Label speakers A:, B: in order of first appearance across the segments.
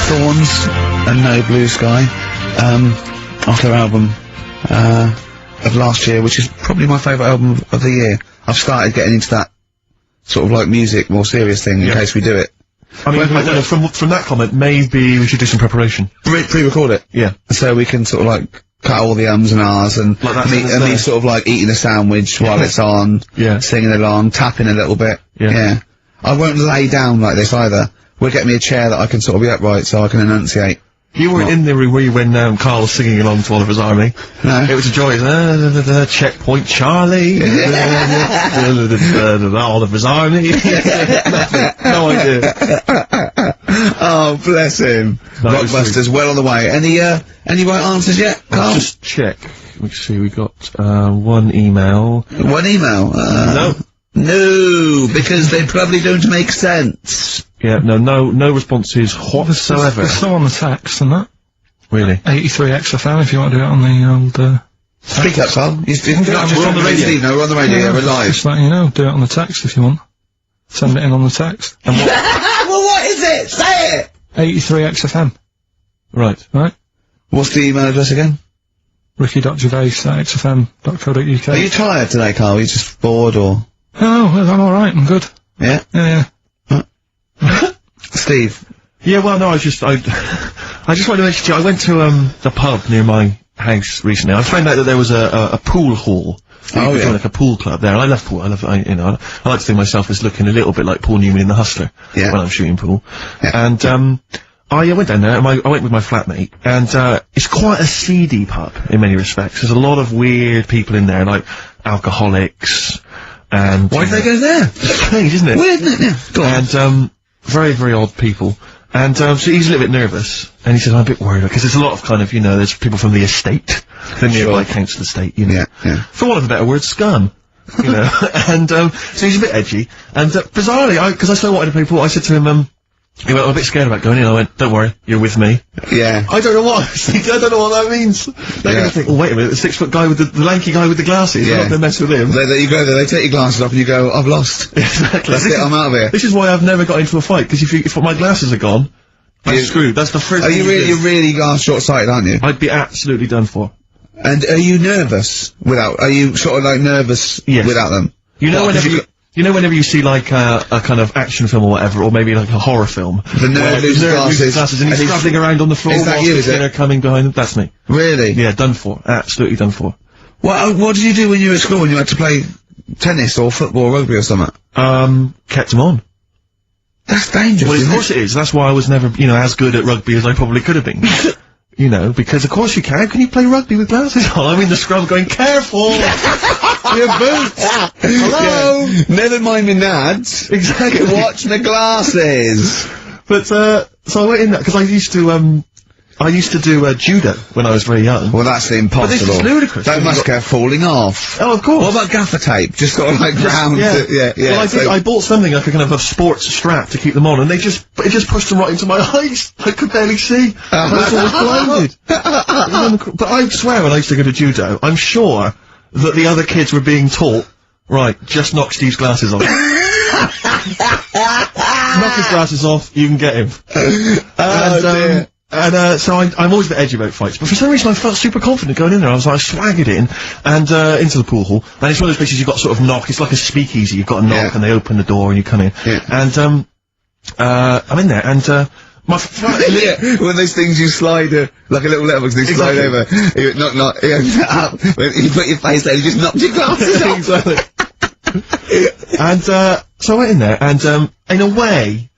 A: Thorns and No Blue Sky, off their album, of last year, which is probably my favourite album of the year. I've started getting into that sort of like music, more serious thing, in case we do it.
B: I mean, from that comment, maybe we should do some preparation.
A: Pre-record it.
B: Yeah.
A: So we can sort of like cut all the ums and ahs and me sort of like eating a sandwich while it's on, singing along, tapping a little bit. Yeah. I won't lay down like this either. We'll get me a chair that I can sort of be upright so I can enunciate.
B: You weren't in the room, were you, when Carl was singing along to Oliver's Army?
A: No.
B: It was a joy. Checkpoint Charlie. Oliver's Army. No idea.
A: Oh, bless him. Rockbusters, well on the way. Any right answers yet, Carl?
B: Just check. Let me see, we got, one email.
A: One email?
B: No.
A: No, because they probably don't make sense.
B: Yeah, no responses whatsoever.
C: There's still on the text and that.
B: Really?
C: 83 XFM if you want to do it on the old,
A: Speak up, Carl.
B: We're on the radio.
A: No, we're on the radio, we're live.
C: Just letting you know, do it on the text if you want. Send it in on the text.
A: And what? Well, what is it? Say it!
C: 83 XFM.
B: Right.
A: What's the email address again?
C: ricky.gervais@xfm.co.uk.
A: Are you tired today, Carl? Are you just bored, or?
C: Oh, I'm alright, I'm good.
A: Yeah?
C: Yeah.
A: Steve?
B: Yeah, well, no, I just wanted to mention to you, I went to, the pub near my house recently. I found out that there was a pool hall.
A: Oh, yeah.
B: Like a pool club there. I love pool. I like to think of myself as looking a little bit like Paul Newman in The Hustler.
A: Yeah.
B: When I'm shooting pool.
A: Yeah.
B: And, I went down there, and I went with my flatmate, and, it's quite a seedy pub, in many respects. There's a lot of weird people in there, like alcoholics, and...
A: Why did they go there?
B: It's strange, isn't it?
A: Weird, isn't it? Yeah. Go on.
B: And, very, very odd people. And, so he's a little bit nervous, and he says, I'm a bit worried, because there's a lot of kind of, there's people from the estate, the nearby council estate,
A: Yeah.
B: For want of a better word, scum. And, so he's a bit edgy, and, bizarrely, because I so wanted to play pool, I said to him, he went, I'm a bit scared about going in. I went, don't worry, you're with me.
A: Yeah.
B: I don't know what that means. They're gonna think, oh, wait a minute, the 6-foot guy with the lanky guy with the glasses, I'm not gonna mess with him.
A: You go there, they take your glasses off and you go, I've lost.
B: Exactly.
A: That's it, I'm out of here.
B: This is why I've never got into a fight, because if my glasses are gone, I'm screwed. That's the first thing
A: you're really short-sighted, aren't you?
B: I'd be absolutely done for.
A: And are you nervous are you sort of like nervous without them?
B: Whenever you see like a kind of action film or whatever, or maybe like a horror film,
A: the nerd loses glasses
B: and he's scrabbling around on the floor whilst the killer coming behind him. That's me.
A: Really?
B: Yeah, done for. Absolutely done for.
A: What did you do when you were at school, when you had to play tennis or football or rugby or something?
B: Kept them on.
A: That's dangerous.
B: Well, of course it is. That's why I was never, as good at rugby as I probably could have been. Because of course you can. How can you play rugby with glasses on? I'm in the scrum going, careful! Your boots! Hello!
A: Yeah. Never mind me nads.
B: Exactly.
A: Watch the glasses!
B: But, so I went in there, because I used to do, judo when I was very young.
A: Well, that's impossible.
B: But this is ludicrous.
A: That must go falling off.
B: Oh, of course.
A: What about gaffer tape? Just sort of like round. Yeah.
B: Well, I bought something like a kind of a sports strap to keep them on, and it just pushed them right into my eyes. I could barely see. I was always blinded. But I swear, when I used to go to judo, I'm sure that the other kids were being taught, right, just knock Steve's glasses off. Knock his glasses off, you can get him. So I'm always a bit edgy about fights, but for some reason I felt super confident going in there. I was like, I swaggered in, and, into the pool hall, and it's one of those places you've got to sort of knock, it's like a speakeasy, you've got to knock, and they open the door, and you come in.
A: Yeah.
B: And, I'm in there, and, one of
A: those things you slide, like a little letterbox, they slide over. You knock, you put your face there, you just knocked your glasses off.
B: Exactly. And, so I went in there, and, in a way,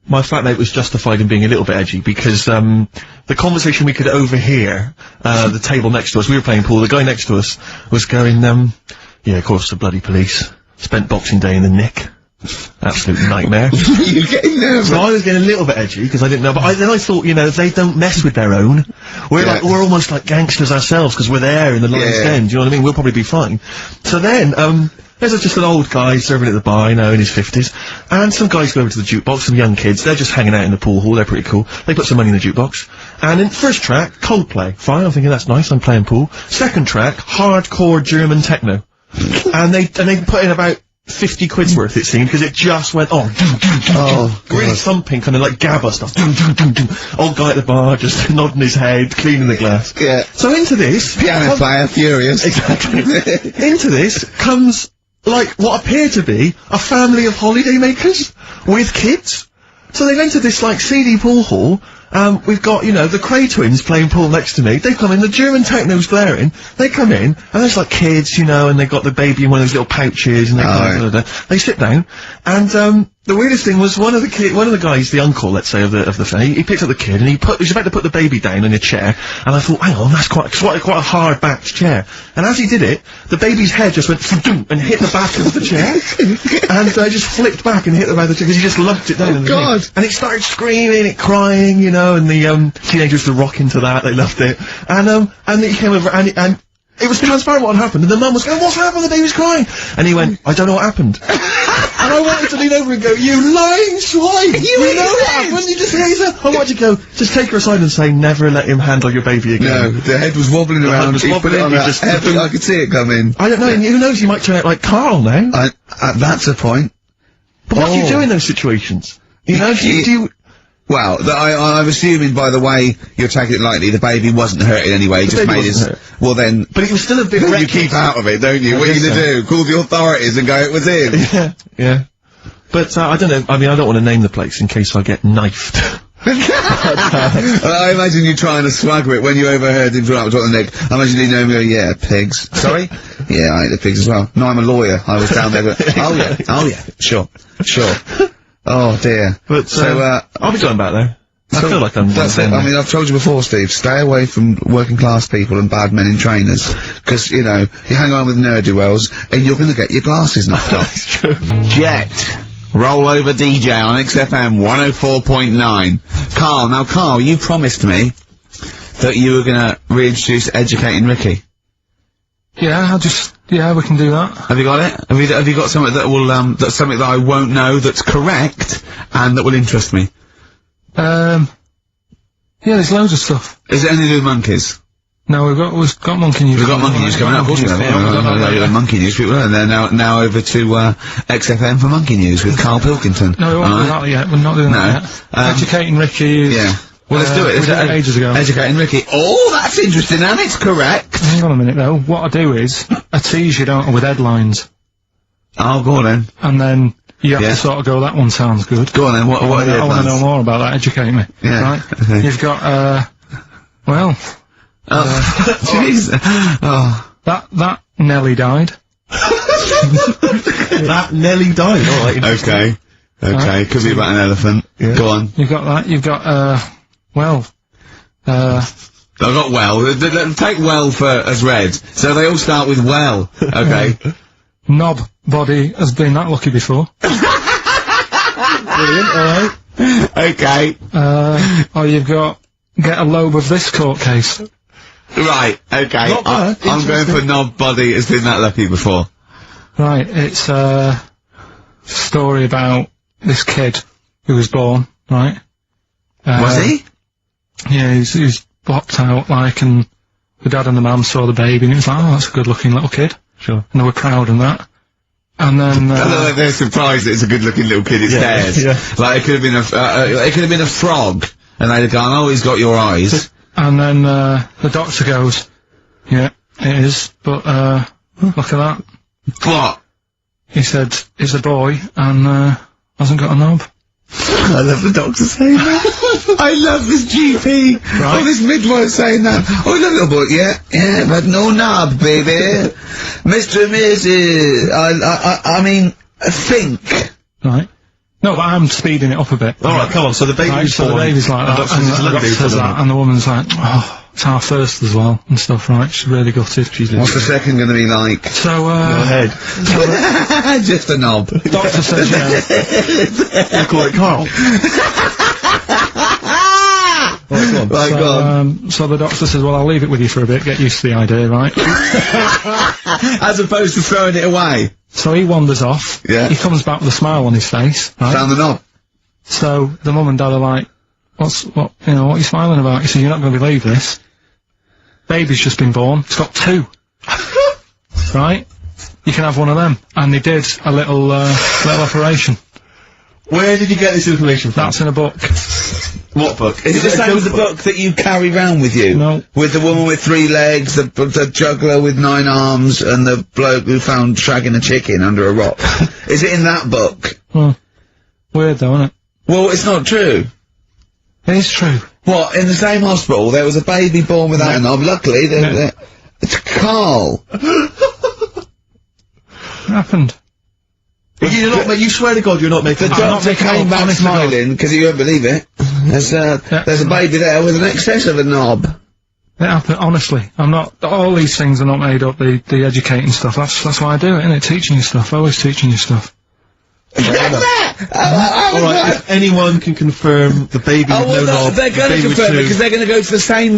B: my flatmate was justified in being a little bit edgy, because, the conversation we could overhear, the table next to us, we were playing pool, the guy next to us was going, yeah, of course, the bloody police. Spent Boxing Day in the Nick. Absolute nightmare.
A: You're getting nervous.
B: So I was getting a little bit edgy, because I didn't know, but then I thought, they don't mess with their own. We're almost like gangsters ourselves, because we're there in the Lion's Den, do you know what I mean? We'll probably be fine. So then, there's just an old guy serving at the bar, in his 50s, and some guys go over to the jukebox, some young kids, they're just hanging out in the pool hall, they're pretty cool. They put some money in the jukebox, and in first track, Coldplay. Fine, I'm thinking that's nice, I'm playing pool. Second track, hardcore German techno. and they put in about 50 quid's worth, it seemed, because it just went on.
A: Oh,
B: really thumping, kind of like Gabba stuff. Old guy at the bar, just nodding his head, cleaning the glass.
A: Yeah.
B: So into this...
A: Piano player, furious.
B: Exactly. Into this comes, like, what appeared to be a family of holidaymakers with kids. So they've entered this, like, seedy pool hall. We've got, you know, the Cray twins playing pool next to me. They've come in, the German techno's blaring. They come in, and there's, like, kids, you know, and they've got the baby in one of those little pouches, and they sit down, and, the weirdest thing was one of the guys, the uncle, let's say, of the family, he picked up the kid, and he was about to put the baby down in a chair, and I thought, hang on, that's quite a hard-backed chair. And as he did it, the baby's head just went and hit the back of the chair, and just flipped back and hit the back of the chair, because he just lumped it down.
A: Oh, God!
B: And it started screaming, it crying, you know, and the, teenagers were rocking to that, they loved it. And he came over, and it was transparent what had happened, and the mum was going, what's happened? The baby's crying! And he went, I don't know what happened. And I wanted to lean over and go, you lying swine! You know what happened? You just hear yourself. I wanted to go, just take her aside and say, never let him handle your baby again.
A: No, the head was wobbling around, he put it on that heavy, I could see it coming.
B: I don't know, who knows, he might turn out like Carl now.
A: That's a point.
B: But what do you do in those situations? You know, do you...
A: Well, I'm assuming by the way you're taking it lightly, the baby wasn't hurting anyway, just made his... Well then...
B: But it was still a bit...
A: You keep out of it, don't you? What are you gonna do? Call the authorities and go, it was him?
B: Yeah, yeah. But, I don't know, I mean, I don't want to name the place in case I get knifed.
A: I imagine you trying to swagger it when you overheard him drop on the neck. I imagine you know me, yeah, pigs. Sorry? Yeah, I ate the pigs as well. No, I'm a lawyer. I was down there going, oh yeah, sure. Oh dear.
B: But, I'll be going back there. I feel like I'm...
A: That's it. I mean, I've told you before, Steve, stay away from working class people and bad men in trainers. Because, you know, you hang on with ne'er-do-wells, and you're gonna get your glasses knocked off.
B: That's true.
A: Jet. Rollover DJ on XFM 104.9. Carl, you promised me that you were gonna reintroduce Educating Ricky.
C: Yeah, we can do that.
A: Have you got it? Have you got something that will, that's something that I won't know that's correct, and that will interest me?
C: Yeah, there's loads of stuff.
A: Is it anything to do with monkeys?
C: No, we've got monkey news.
A: We've got monkey news coming up, of course we have. Monkey news, people, and they're now over to, XFM for monkey news with Karl Pilkington.
C: No, we won't do that yet, we're not doing that yet. Educating Ricky is...
A: Yeah. Well, let's do it.
C: We did it ages ago.
A: Educating Ricky. Oh, that's interesting, and it's correct.
C: Hang on a minute, though. What I do is, I tease you, don't I, with headlines.
A: Oh, go on then.
C: And then, you have to sort of go, that one sounds good.
A: Go on then, what are the headlines?
C: I want to know more about that, educate me.
A: Yeah.
C: Right?
A: Okay.
C: You've got, well...
A: Jeez. Oh.
C: That Nelly died.
B: That Nelly died, alright.
A: Okay. Okay, could be about an elephant. Yeah. Go on.
C: You've got that, you've got, I've
A: got well. Take well as read. So they all start with well. Okay.
C: Knob body has been that lucky before.
A: Brilliant, alright. Okay.
C: You've got get a lobe of this court case.
A: Right, okay. I'm going for knob body has been that lucky before.
C: Right, it's a story about this kid who was born, right?
A: Was he?
C: Yeah, he was blocked out, like, and the dad and the mum saw the baby, and it was like, oh, that's a good-looking little kid. Sure. And they were proud and that. And then,
A: they're surprised that it's a good-looking little kid, it's theirs. Yeah. Like, it could have been a frog, and they'd have gone, oh, he's got your eyes.
C: And then, the doctor goes, yeah, it is, but, look at that.
A: What?
C: He said, it's a boy, and, hasn't got a knob.
A: I love the doctor saying that. I love this GP. Right. Oh, this midwife saying that. Oh, I love little boy. Yeah, but no knob, baby. Mr. and Mrs. I mean, think.
C: Right. No, but I'm speeding it up a bit.
B: Alright, come on, so the baby's
C: born. So the baby's like that, and the doctor says that, and the woman's like, oh, it's our first as well, and stuff, right? She's really gutted.
A: What's the second gonna be like?
C: So,
B: go ahead.
A: Just a knob.
C: Doctor says, yeah.
B: You call it Carl.
C: So the doctor says, well, I'll leave it with you for a bit, get used to the idea, right?
A: As opposed to throwing it away.
C: So he wanders off.
A: Yeah.
C: He comes back with a smile on his face, right?
A: Found the knob.
C: So the mum and dad are like, what are you smiling about? He says, you're not going to believe this. Baby's just been born. It's got 2. Right? you can have one of them. And they did a little operation.
B: Where did you get this information from?
C: That's in a book.
B: What book?
A: Is it the same as the book that you carry around with you?
C: No.
A: With the woman with 3 legs, the juggler with 9 arms, and the bloke who found shagging a chicken under a rock. Is it in that book?
C: Weird though, isn't it?
A: Well, it's not true.
C: It is true.
A: What, in the same hospital, there was a baby born without a knob. Luckily, it's Carl.
C: What happened?
B: You swear to God you're not making...
A: The doctor came back smiling, because he won't believe it. There's a baby there with an excess of a knob.
C: It happened, honestly. I'm not... All these things are not made up, the educating stuff. That's why I do it, innit? Teaching you stuff. Always teaching you stuff.
B: Alright, if anyone can confirm the baby with no knob,
A: they're gonna confirm it, because they're gonna go to the same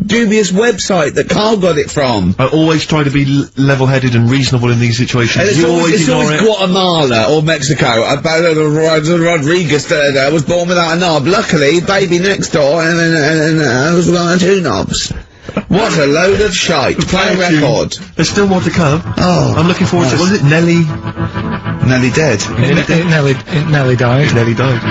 A: dubious website that Carl got it from.
B: I always try to be level-headed and reasonable in these situations.
A: It's always Guatemala or Mexico. Rodriguez was born without a knob. Luckily, baby next door, and was one of 2 knobs. What a load of shite. Play a record.
B: There's still more to come.
A: Oh.
B: I'm looking forward to it. Was it Nelly?
A: Nelly dead.
C: Nelly died.
B: Nelly died.